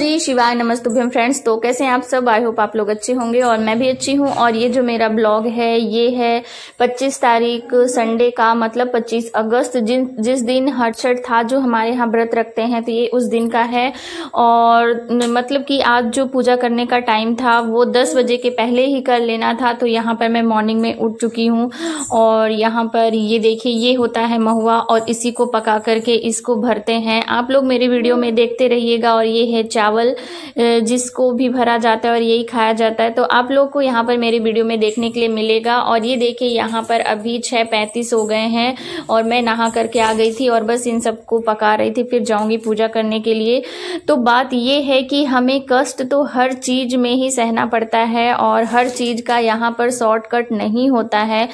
श्री शिवाय नमस्तुभ्यम फ्रेंड्स। तो कैसे हैं आप सब? आई होप आप लोग अच्छे होंगे और मैं भी अच्छी हूं। और ये जो मेरा ब्लॉग है ये है 25 तारीख संडे का, मतलब 25 अगस्त जिस दिन हट छठ था, जो हमारे यहाँ व्रत रखते हैं, तो ये उस दिन का है। और मतलब कि आज जो पूजा करने का टाइम था वो 10 बजे के पहले ही कर लेना था। तो यहाँ पर मैं मॉर्निंग में उठ चुकी हूँ और यहाँ पर ये देखिए ये होता है महुआ और इसी को पका करके इसको भरते हैं। आप लोग मेरी वीडियो में देखते रहिएगा। और ये है चावल जिसको भी भरा जाता है और यही खाया जाता है। तो आप लोग को यहाँ पर मेरे वीडियो में देखने के लिए मिलेगा। और ये देखिए यहाँ पर अभी 6:35 हो गए हैं और मैं नहा करके आ गई थी और बस इन सबको पका रही थी, फिर जाऊंगी पूजा करने के लिए। तो बात ये है कि हमें कष्ट तो हर चीज में ही सहना पड़ता है और हर चीज का यहाँ पर शॉर्टकट नहीं होता है।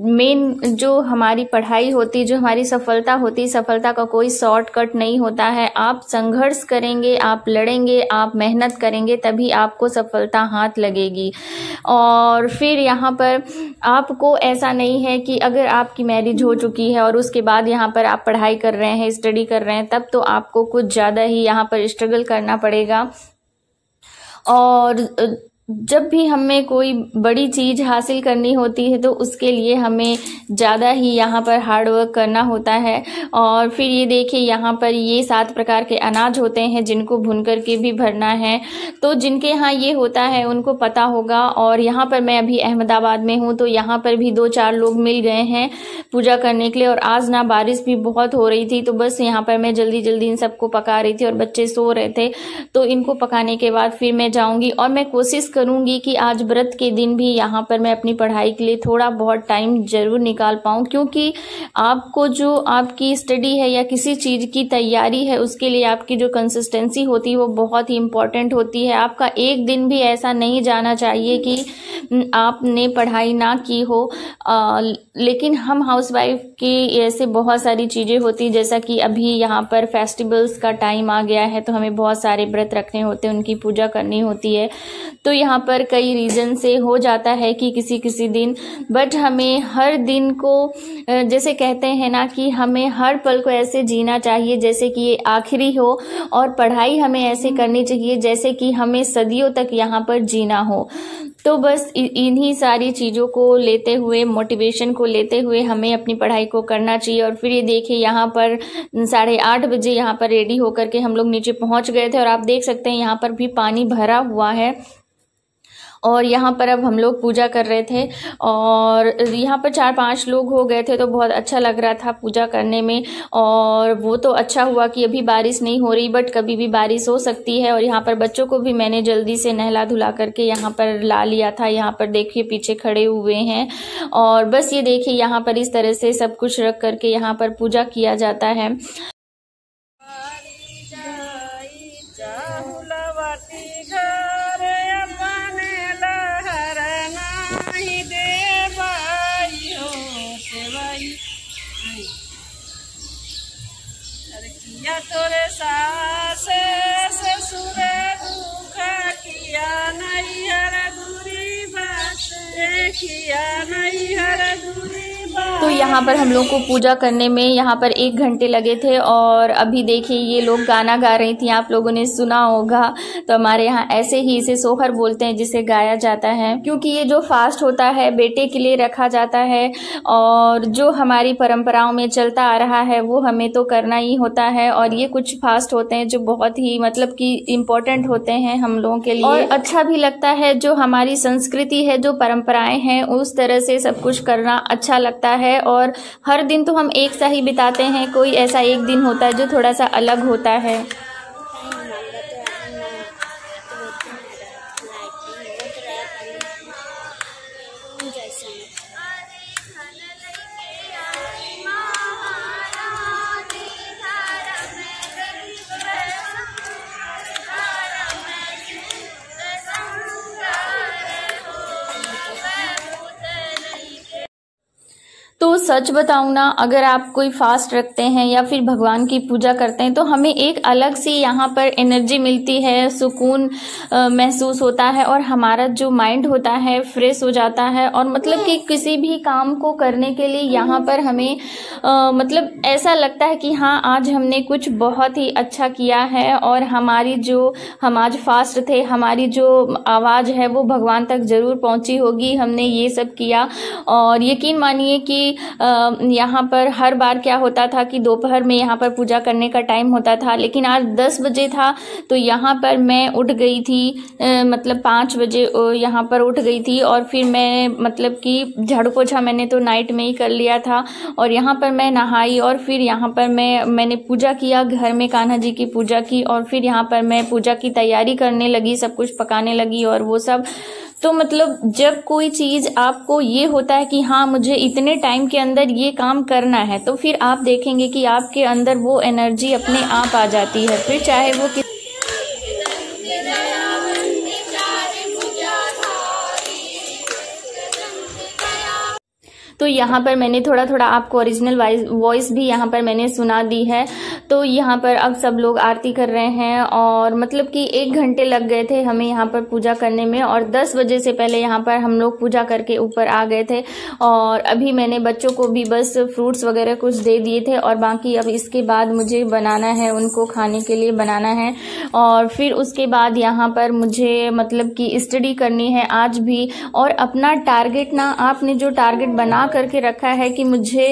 मेन जो हमारी पढ़ाई होती, जो हमारी सफलता होती, सफलता का कोई शॉर्टकट नहीं होता है। आप संघर्ष करेंगे, आप लड़ेंगे, आप मेहनत करेंगे, तभी आपको सफलता हाथ लगेगी। और फिर यहाँ पर आपको ऐसा नहीं है कि अगर आपकी मैरिज हो चुकी है और उसके बाद यहाँ पर आप पढ़ाई कर रहे हैं, स्टडी कर रहे हैं, तब तो आपको कुछ ज़्यादा ही यहाँ पर स्ट्रगल करना पड़ेगा। और जब भी हमें कोई बड़ी चीज़ हासिल करनी होती है तो उसके लिए हमें ज़्यादा ही यहाँ पर हार्ड वर्क करना होता है। और फिर ये देखिए यहाँ पर ये 7 प्रकार के अनाज होते हैं जिनको भून करके भी भरना है। तो जिनके यहाँ ये होता है उनको पता होगा। और यहाँ पर मैं अभी अहमदाबाद में हूँ, तो यहाँ पर भी 2-4 लोग मिल गए हैं पूजा करने के लिए। और आज ना बारिश भी बहुत हो रही थी, तो बस यहाँ पर मैं जल्दी जल्दी इन सबको पका रही थी और बच्चे सो रहे थे। तो इनको पकाने के बाद फिर मैं जाऊँगी और मैं कोशिश करूंगी कि आज व्रत के दिन भी यहाँ पर मैं अपनी पढ़ाई के लिए थोड़ा बहुत टाइम जरूर निकाल पाऊँ। क्योंकि आपको जो आपकी स्टडी है या किसी चीज़ की तैयारी है, उसके लिए आपकी जो कंसिस्टेंसी होती है वो बहुत ही इम्पोर्टेंट होती है। आपका एक दिन भी ऐसा नहीं जाना चाहिए कि आपने पढ़ाई ना की हो। लेकिन हम हाउसवाइफ की ऐसे बहुत सारी चीज़ें होती, जैसा कि अभी यहाँ पर फेस्टिवल्स का टाइम आ गया है, तो हमें बहुत सारे व्रत रखने होते हैं, उनकी पूजा करनी होती है। तो यहाँ पर कई रीज़न से हो जाता है कि किसी दिन, बट हमें हर दिन को जैसे कहते हैं ना कि हमें हर पल को ऐसे जीना चाहिए जैसे कि ये आखिरी हो। और पढ़ाई हमें ऐसे करनी चाहिए जैसे कि हमें सदियों तक यहाँ पर जीना हो। तो बस इन्हीं सारी चीज़ों को लेते हुए, मोटिवेशन को लेते हुए हमें अपनी पढ़ाई को करना चाहिए। और फिर ये देखिए यहाँ पर 8:30 बजे यहाँ पर रेडी होकर के हम लोग नीचे पहुँच गए थे। और आप देख सकते हैं यहाँ पर भी पानी भरा हुआ है और यहाँ पर अब हम लोग पूजा कर रहे थे। और यहाँ पर 4-5 लोग हो गए थे, तो बहुत अच्छा लग रहा था पूजा करने में। और वो तो अच्छा हुआ कि अभी बारिश नहीं हो रही, बट कभी भी बारिश हो सकती है। और यहाँ पर बच्चों को भी मैंने जल्दी से नहला धुला करके यहाँ पर ला लिया था। यहाँ पर देखिए पीछे खड़े हुए हैं। और बस ये देखिए यहाँ पर इस तरह से सब कुछ रख करके यहाँ पर पूजा किया जाता है। किया तोरे सास ससुर दुख किया नहीं हर दूरी बस किया नहीं हर दूरी। तो यहाँ पर हम लोग को पूजा करने में यहाँ पर 1 घंटे लगे थे। और अभी देखिए ये लोग गाना गा रही थी, आप लोगों ने सुना होगा। तो हमारे यहाँ ऐसे ही इसे सोहर बोलते हैं, जिसे गाया जाता है। क्योंकि ये जो फास्ट होता है बेटे के लिए रखा जाता है और जो हमारी परंपराओं में चलता आ रहा है वो हमें तो करना ही होता है। और ये कुछ फास्ट होते हैं जो बहुत ही मतलब कि इम्पोर्टेंट होते हैं हम लोगों के लिए। और अच्छा भी लगता है, जो हमारी संस्कृति है, जो परंपराएं हैं, उस तरह से सब कुछ करना अच्छा लगता है। और हर दिन तो हम एक सा ही बिताते हैं, कोई ऐसा एक दिन होता है जो थोड़ा सा अलग होता है। तो सच बताऊं ना, अगर आप कोई फास्ट रखते हैं या फिर भगवान की पूजा करते हैं तो हमें एक अलग सी यहाँ पर एनर्जी मिलती है, सुकून महसूस होता है और हमारा जो माइंड होता है फ्रेश हो जाता है। और मतलब कि किसी भी काम को करने के लिए यहाँ पर हमें मतलब ऐसा लगता है कि हाँ, आज हमने कुछ बहुत ही अच्छा किया है और हमारी जो हम आज फास्ट थे, हमारी जो आवाज़ है वो भगवान तक ज़रूर पहुँची होगी, हमने ये सब किया। और यकीन मानिए कि यहाँ पर हर बार क्या होता था कि दोपहर में यहाँ पर पूजा करने का टाइम होता था, लेकिन आज 10 बजे था तो यहाँ पर मैं उठ गई थी, मतलब 5 बजे यहाँ पर उठ गई थी। और फिर मैं मतलब कि झाड़ू पोछा मैंने तो नाइट में ही कर लिया था और यहाँ पर मैं नहाई और फिर यहाँ पर मैंने पूजा किया, घर में कान्हा जी की पूजा की और फिर यहाँ पर मैं पूजा की तैयारी करने लगी, सब कुछ पकाने लगी और वो सब। तो मतलब जब कोई चीज़ आपको ये होता है कि हाँ, मुझे इतने टाइम के अंदर ये काम करना है, तो फिर आप देखेंगे कि आपके अंदर वो एनर्जी अपने आप आ जाती है। फिर चाहे वो तो यहाँ पर मैंने थोड़ा थोड़ा आपको ओरिजिनल वॉइस भी यहाँ पर मैंने सुना दी है। तो यहाँ पर अब सब लोग आरती कर रहे हैं और मतलब कि 1 घंटे लग गए थे हमें यहाँ पर पूजा करने में और 10 बजे से पहले यहाँ पर हम लोग पूजा करके ऊपर आ गए थे। और अभी मैंने बच्चों को भी बस फ्रूट्स वगैरह कुछ दे दिए थे और बाकी अब इसके बाद मुझे बनाना है, उनको खाने के लिए बनाना है। और फिर उसके बाद यहाँ पर मुझे मतलब कि स्टडी करनी है आज भी। और अपना टारगेट ना, आपने जो टारगेट बना करके रखा है कि मुझे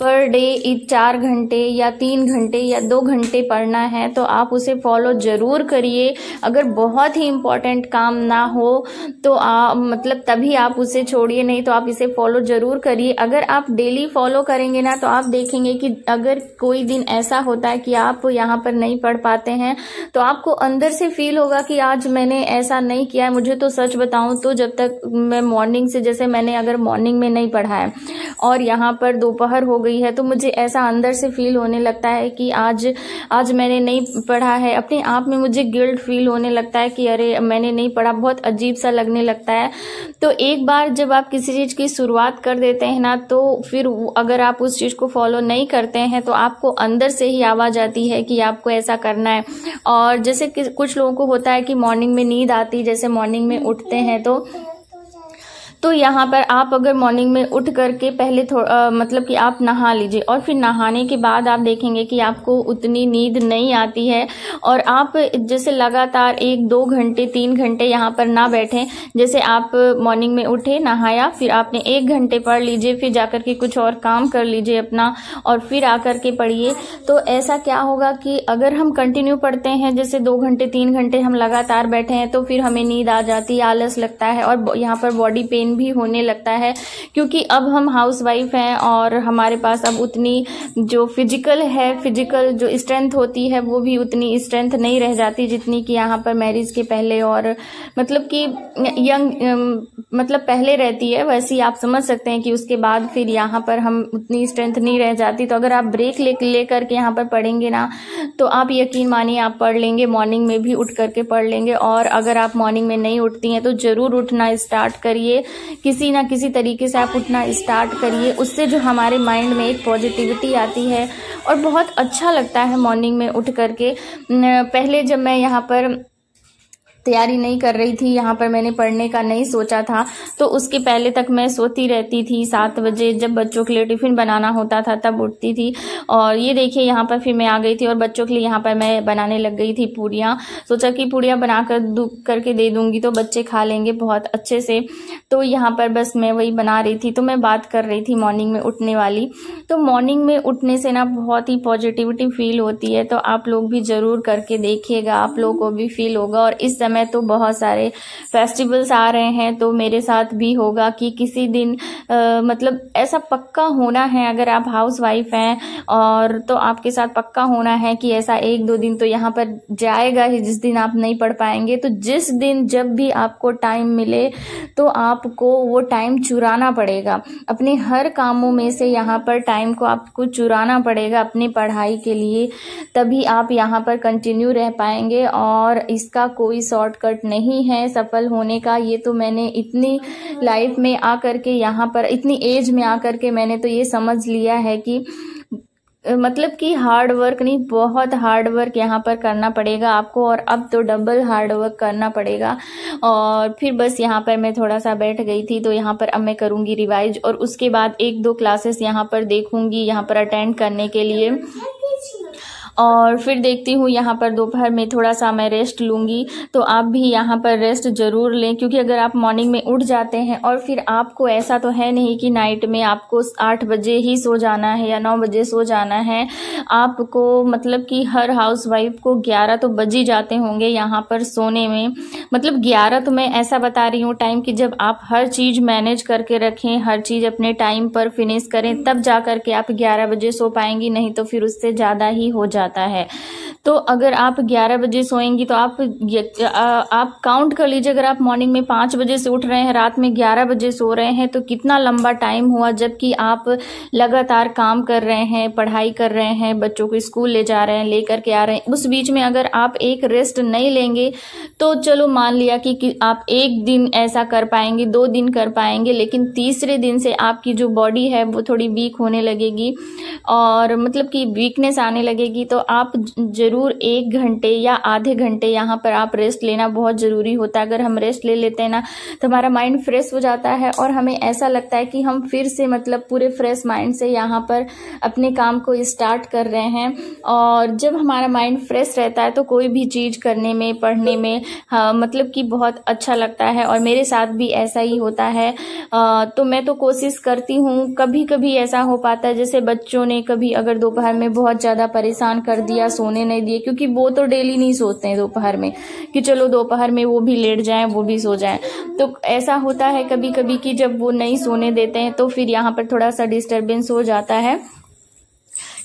पर डे 4 घंटे या 3 घंटे या 2 घंटे पढ़ना है, तो आप उसे फॉलो जरूर करिए। अगर बहुत ही इम्पोर्टेंट काम ना हो तो मतलब तभी आप उसे छोड़िए, नहीं तो आप इसे फॉलो जरूर करिए। अगर आप डेली फॉलो करेंगे ना तो आप देखेंगे कि अगर कोई दिन ऐसा होता है कि आप यहाँ पर नहीं पढ़ पाते हैं तो आपको अंदर से फील होगा कि आज मैंने ऐसा नहीं किया है। मुझे तो सच बताऊं तो जब तक मैं मॉर्निंग से, जैसे मैंने अगर मॉर्निंग में नहीं पढ़ा है और यहाँ पर दोपहर हो गई है तो मुझे ऐसा अंदर से फील होने लगता है कि आज मैंने नहीं पढ़ा है। अपने आप में मुझे गिल्ट फील होने लगता है कि अरे मैंने नहीं पढ़ा, बहुत अजीब सा लगने लगता है। तो एक बार जब आप किसी चीज़ की शुरुआत कर देते हैं ना, तो फिर अगर आप उस चीज़ को फॉलो नहीं करते हैं तो आपको अंदर से ही आवाज़ आती है कि आपको ऐसा करना है। और जैसे कि कुछ लोगों को होता है कि मॉर्निंग में नींद आती, जैसे मॉर्निंग में उठते हैं तो यहाँ पर आप अगर मॉर्निंग में उठ करके पहले मतलब कि आप नहा लीजिए और फिर नहाने के बाद आप देखेंगे कि आपको उतनी नींद नहीं आती है और आप जैसे लगातार 1-2 घंटे 3 घंटे यहाँ पर ना बैठें। जैसे आप मॉर्निंग में उठे, नहाया, फिर आपने 1 घंटे पढ़ लीजिए, फिर जाकर के कुछ और काम कर लीजिए अपना और फिर आकर के पढ़िए। तो ऐसा क्या होगा कि अगर हम कंटिन्यू पढ़ते हैं, जैसे 2 घंटे 3 घंटे हम लगातार बैठे हैं, तो फिर हमें नींद आ जाती है, आलस लगता है और यहाँ पर बॉडी पेन भी होने लगता है। क्योंकि अब हम हाउसवाइफ हैं और हमारे पास अब उतनी जो फिजिकल जो स्ट्रेंथ होती है वो भी उतनी स्ट्रेंथ नहीं रह जाती जितनी कि यहाँ पर मैरिज के पहले और मतलब कि मतलब पहले रहती है। वैसे ही आप समझ सकते हैं कि उसके बाद फिर यहाँ पर हम उतनी स्ट्रेंथ नहीं रह जाती। तो अगर आप ब्रेक ले करके यहाँ पर पढ़ेंगे ना तो आप यकीन मानिए आप पढ़ लेंगे, मॉर्निंग में भी उठ करके पढ़ लेंगे। और अगर आप मॉर्निंग में नहीं उठती हैं तो जरूर उठना स्टार्ट करिए, किसी ना किसी तरीके से आप उठना स्टार्ट करिए। उससे जो हमारे माइंड में एक पॉजिटिविटी आती है और बहुत अच्छा लगता है मॉर्निंग में उठ करके। पहले जब मैं यहाँ पर तैयारी नहीं कर रही थी, यहाँ पर मैंने पढ़ने का नहीं सोचा था, तो उसके पहले तक मैं सोती रहती थी। 7 बजे जब बच्चों के लिए टिफ़िन बनाना होता था तब उठती थी। और ये देखिए यहाँ पर फिर मैं आ गई थी और बच्चों के लिए यहाँ पर मैं बनाने लग गई थी पूड़ियाँ। सोचा कि पूड़ियाँ बना करके दे दूँगी तो बच्चे खा लेंगे बहुत अच्छे से। तो यहाँ पर बस मैं वही बना रही थी। तो मैं बात कर रही थी मॉर्निंग में उठने वाली। तो मॉर्निंग में उठने से ना बहुत ही पॉजिटिविटी फील होती है। तो आप लोग भी ज़रूर करके देखिएगा, आप लोगों को भी फील होगा। और इस समय तो बहुत सारे फेस्टिवल्स आ रहे हैं, तो मेरे साथ भी होगा कि किसी दिन मतलब ऐसा पक्का होना है। अगर आप हाउस वाइफ हैं और तो आपके साथ पक्का होना है कि ऐसा 1-2 दिन तो यहाँ पर जाएगा ही जिस दिन आप नहीं पढ़ पाएंगे। तो जिस दिन जब भी आपको टाइम मिले तो आपको वो टाइम चुराना पड़ेगा। अपने हर कामों में से यहाँ पर टाइम को आपको चुराना पड़ेगा अपनी पढ़ाई के लिए, तभी आप यहाँ पर कंटिन्यू रह पाएंगे। और इसका कोई शॉर्टकट नहीं है सफल होने का। ये तो मैंने इतनी लाइफ में आकर के, यहाँ पर इतनी एज में आकर के मैंने तो ये समझ लिया है कि मतलब कि हार्ड वर्क नहीं, बहुत हार्ड वर्क यहाँ पर करना पड़ेगा आपको, और अब तो डबल हार्ड वर्क करना पड़ेगा। और फिर बस यहाँ पर मैं थोड़ा सा बैठ गई थी, तो यहाँ पर अब मैं करूँगी रिवाइज, और उसके बाद 1-2 क्लासेस यहाँ पर देखूँगी यहाँ पर अटेंड करने के लिए। और फिर देखती हूँ यहाँ पर दोपहर में थोड़ा सा मैं रेस्ट लूँगी। तो आप भी यहाँ पर रेस्ट ज़रूर लें, क्योंकि अगर आप मॉर्निंग में उठ जाते हैं और फिर आपको ऐसा तो है नहीं कि नाइट में आपको 8 बजे ही सो जाना है या 9 बजे सो जाना है। आपको मतलब कि हर हाउसवाइफ को 11 तो बज ही जाते होंगे यहाँ पर सोने में। मतलब 11 तो मैं ऐसा बता रही हूँ टाइम कि जब आप हर चीज़ मैनेज करके रखें, हर चीज़ अपने टाइम पर फिनिश करें, तब जा कर के आप 11 बजे सो पाएंगी, नहीं तो फिर उससे ज़्यादा ही हो जाता है। तो अगर आप 11 बजे सोएंगी तो आप काउंट कर लीजिए, अगर आप मॉर्निंग में 5 बजे से उठ रहे हैं, रात में 11 बजे सो रहे हैं, तो कितना लंबा टाइम हुआ, जबकि आप लगातार काम कर रहे हैं, पढ़ाई कर रहे हैं, बच्चों को स्कूल ले जा रहे हैं, लेकर के आ रहे हैं। उस बीच में अगर आप एक रेस्ट नहीं लेंगे तो चलो मान लिया कि आप 1 दिन ऐसा कर पाएंगे, 2 दिन कर पाएंगे, लेकिन तीसरे दिन से आपकी जो बॉडी है वो थोड़ी वीक होने लगेगी और मतलब कि वीकनेस आने लगेगी। तो आप ज़रूर 1 घंटे या आधे घंटे यहाँ पर आप रेस्ट लेना बहुत ज़रूरी होता है। अगर हम रेस्ट ले लेते हैं ना तो हमारा माइंड फ्रेश हो जाता है और हमें ऐसा लगता है कि हम फिर से मतलब पूरे फ्रेश माइंड से यहाँ पर अपने काम को स्टार्ट कर रहे हैं। और जब हमारा माइंड फ्रेश रहता है तो कोई भी चीज़ करने में, पढ़ने में मतलब कि बहुत अच्छा लगता है, और मेरे साथ भी ऐसा ही होता है। तो मैं तो कोशिश करती हूँ, कभी कभी ऐसा हो पाता है जैसे बच्चों ने कभी अगर दोपहर में बहुत ज़्यादा परेशान कर दिया, सोने नहीं दिए, क्योंकि वो तो डेली नहीं सोते हैं दोपहर में कि चलो दोपहर में वो भी लेट जाएं, वो भी सो जाएं। तो ऐसा होता है कभी कभी कि जब वो नहीं सोने देते हैं तो फिर यहाँ पर थोड़ा सा डिस्टर्बेंस हो जाता है।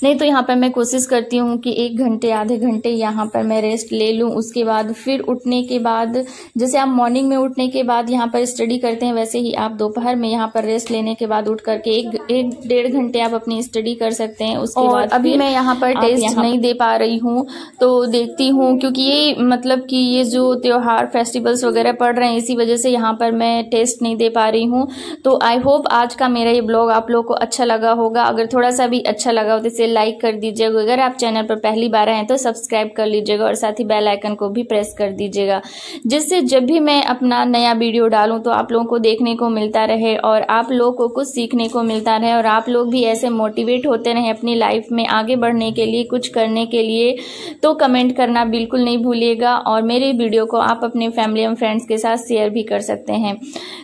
नहीं तो यहाँ पर मैं कोशिश करती हूँ कि 1 घंटे आधे घंटे यहाँ पर मैं रेस्ट ले लूँ। उसके बाद फिर उठने के बाद, जैसे आप मॉर्निंग में उठने के बाद यहाँ पर स्टडी करते हैं, वैसे ही आप दोपहर में यहाँ पर रेस्ट लेने के बाद उठ करके 1-1.5 घंटे आप अपनी स्टडी कर सकते हैं। उसके बाद अभी मैं यहाँ पर टेस्ट नहीं दे पा रही हूँ, तो देखती हूँ, क्योंकि ये मतलब कि ये जो त्योहार फेस्टिवल्स वगैरह पड़ रहे हैं, इसी वजह से यहाँ पर मैं टेस्ट नहीं दे पा रही हूँ। तो आई होप आज का मेरा ये ब्लॉग आप लोग को अच्छा लगा होगा। अगर थोड़ा सा भी अच्छा लगा हो तो इसे लाइक कर दीजिएगा। अगर आप चैनल पर पहली बार आए हैं तो सब्सक्राइब कर लीजिएगा और साथ ही बेल आइकन को भी प्रेस कर दीजिएगा, जिससे जब भी मैं अपना नया वीडियो डालूं तो आप लोगों को देखने को मिलता रहे और आप लोगों को कुछ सीखने को मिलता रहे, और आप लोग भी ऐसे मोटिवेट होते रहे अपनी लाइफ में आगे बढ़ने के लिए, कुछ करने के लिए। तो कमेंट करना बिल्कुल नहीं भूलिएगा, और मेरे वीडियो को आप अपने फैमिली एंड फ्रेंड्स के साथ शेयर भी कर सकते हैं।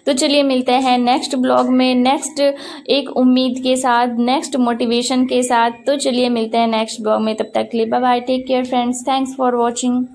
तो चलिए मिलते हैं नेक्स्ट ब्लॉग में, नेक्स्ट एक उम्मीद के साथ, नेक्स्ट मोटिवेशन के साथ। तो चलिए मिलते हैं नेक्स्ट ब्लॉग में, तब तक के लिए bye bye, take care friends, thanks for watching.